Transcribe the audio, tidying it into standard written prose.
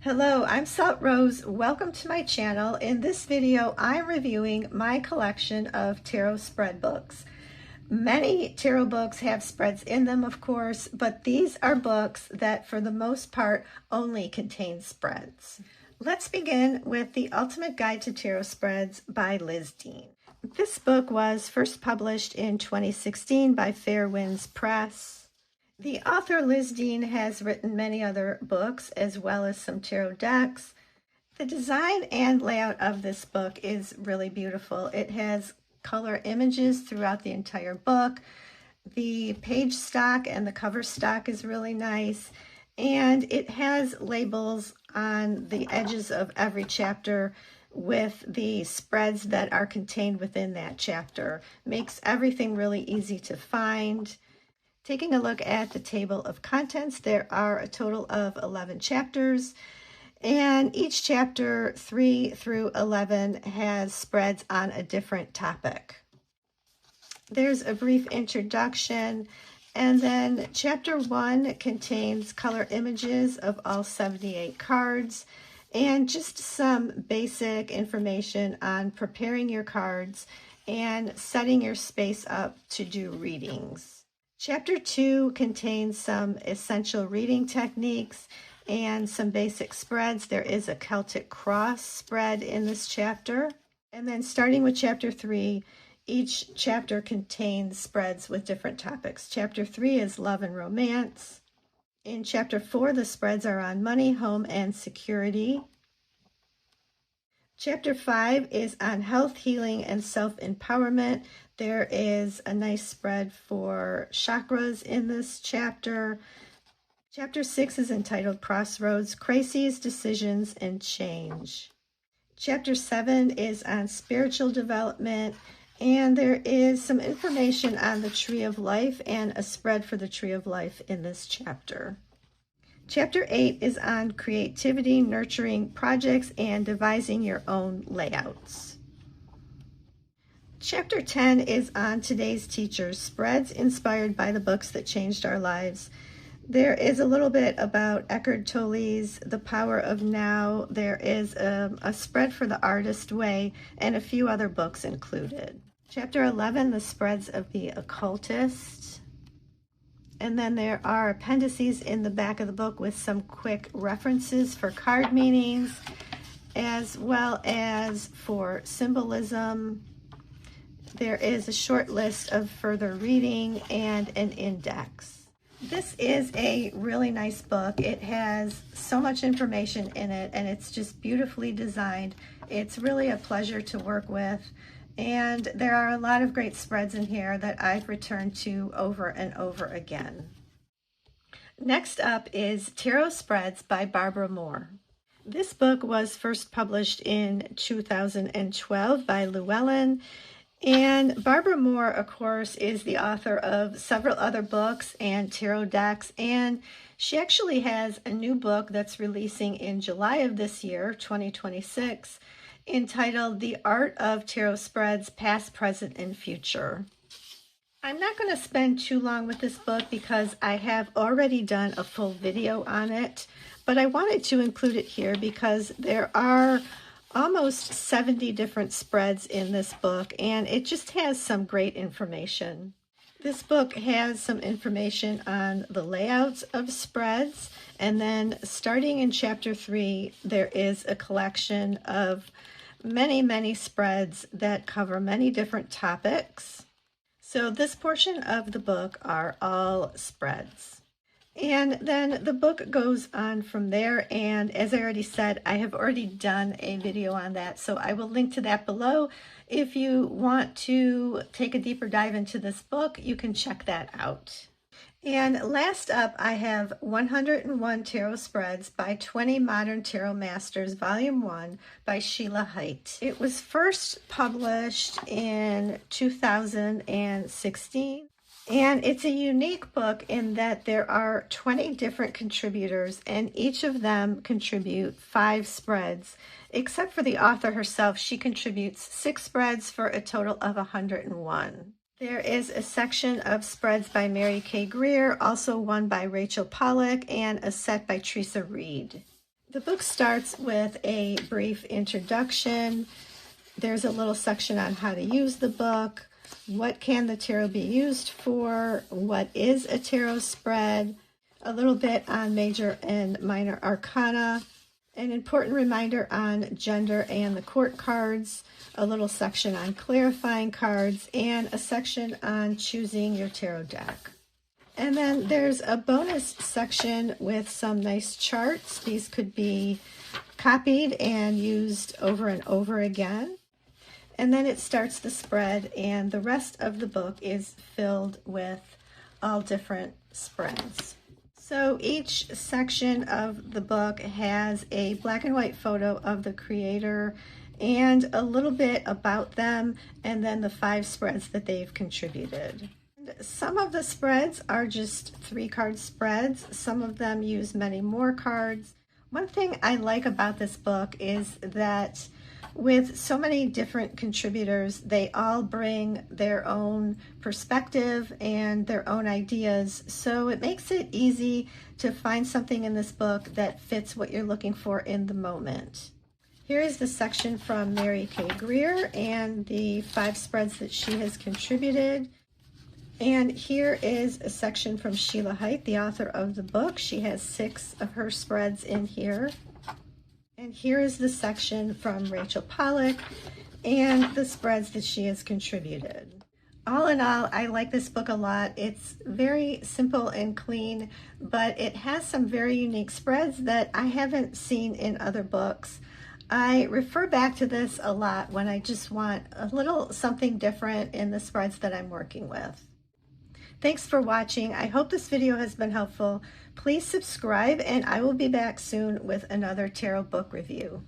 Hello, I'm Salt Rose. Welcome to my channel. In this video, I'm reviewing my collection of tarot spread books. Many tarot books have spreads in them, of course, but these are books that for the most part only contain spreads. Let's begin with The Ultimate Guide to Tarot Spreads by Liz Dean. This book was first published in 2016 by Fair Winds Press. The author Liz Dean has written many other books as well as some tarot decks. The design and layout of this book is really beautiful. It has color images throughout the entire book. The page stock and the cover stock is really nice, and it has labels on the edges of every chapter with the spreads that are contained within that chapter. Makes everything really easy to find. Taking a look at the table of contents, there are a total of 11 chapters, and each chapter 3 through 11 has spreads on a different topic. There's a brief introduction, and then chapter 1 contains color images of all 78 cards and just some basic information on preparing your cards and setting your space up to do readings. Chapter 2 contains some essential reading techniques and some basic spreads. There is a Celtic cross spread in this chapter. And then starting with chapter 3, each chapter contains spreads with different topics. Chapter 3 is love and romance. In chapter 4, the spreads are on money, home, and security. Chapter 5 is on health, healing, and self-empowerment. There is a nice spread for chakras in this chapter. Chapter 6 is entitled Crossroads, Crises, Decisions, and Change. Chapter 7 is on spiritual development, and there is some information on the Tree of Life and a spread for the Tree of Life in this chapter. Chapter 8 is on creativity, nurturing projects, and devising your own layouts. Chapter 10 is on today's teachers, spreads inspired by the books that changed our lives. There is a little bit about Eckhart Tolle's The Power of Now. There is a spread for The Artist Way and a few other books included. Chapter 11, the spreads of the occultist. And then there are appendices in the back of the book with some quick references for card meanings, as well as for symbolism. There is a short list of further reading and an index. This is a really nice book. It has so much information in it, and it's just beautifully designed. It's really a pleasure to work with. And there are a lot of great spreads in here that I've returned to over and over again. Next up is Tarot Spreads by Barbara Moore. This book was first published in 2012 by Llewellyn. And Barbara Moore, of course, is the author of several other books and tarot decks. And she actually has a new book that's releasing in July of this year, 2026, entitled The Art of Tarot Spreads, Past, Present, and Future. I'm not going to spend too long with this book because I have already done a full video on it, but I wanted to include it here because there are almost 70 different spreads in this book, and it just has some great information. This book has some information on the layouts of spreads, and then starting in chapter 3, there is a collection of many spreads that cover many different topics. So this portion of the book are all spreads. And then the book goes on from there, and as I already said, I have already done a video on that, so I will link to that below. If you want to take a deeper dive into this book, you can check that out. And last up, I have 101 Tarot Spreads by 20 Modern Tarot Masters, Volume 1 by Sheila Hite. It was first published in 2016. And it's a unique book in that there are 20 different contributors, and each of them contribute 5 spreads. Except for the author herself, she contributes 6 spreads for a total of 101. There is a section of spreads by Mary K. Greer, also one by Rachel Pollack, and a set by Teresa Reed. The book starts with a brief introduction. There's a little section on how to use the book. What can the tarot be used for? What is a tarot spread? A little bit on major and minor arcana. An important reminder on gender and the court cards. A little section on clarifying cards. And a section on choosing your tarot deck. And then there's a bonus section with some nice charts. These could be copied and used over and over again. And then it starts the spread, and the rest of the book is filled with all different spreads. So each section of the book has a black and white photo of the creator and a little bit about them, and then the 5 spreads that they've contributed. Some of the spreads are just 3-card spreads. Some of them use many more cards. One thing I like about this book is that with so many different contributors, they all bring their own perspective and their own ideas. So it makes it easy to find something in this book that fits what you're looking for in the moment. Here is the section from Mary K. Greer and the 5 spreads that she has contributed. And here is a section from Sheila Hite, the author of the book. She has 6 of her spreads in here. And here is the section from Rachel Pollack and the spreads that she has contributed. All in all, I like this book a lot. It's very simple and clean, but it has some very unique spreads that I haven't seen in other books. I refer back to this a lot when I just want a little something different in the spreads that I'm working with. Thanks for watching. I hope this video has been helpful. Please subscribe, and I will be back soon with another tarot book review.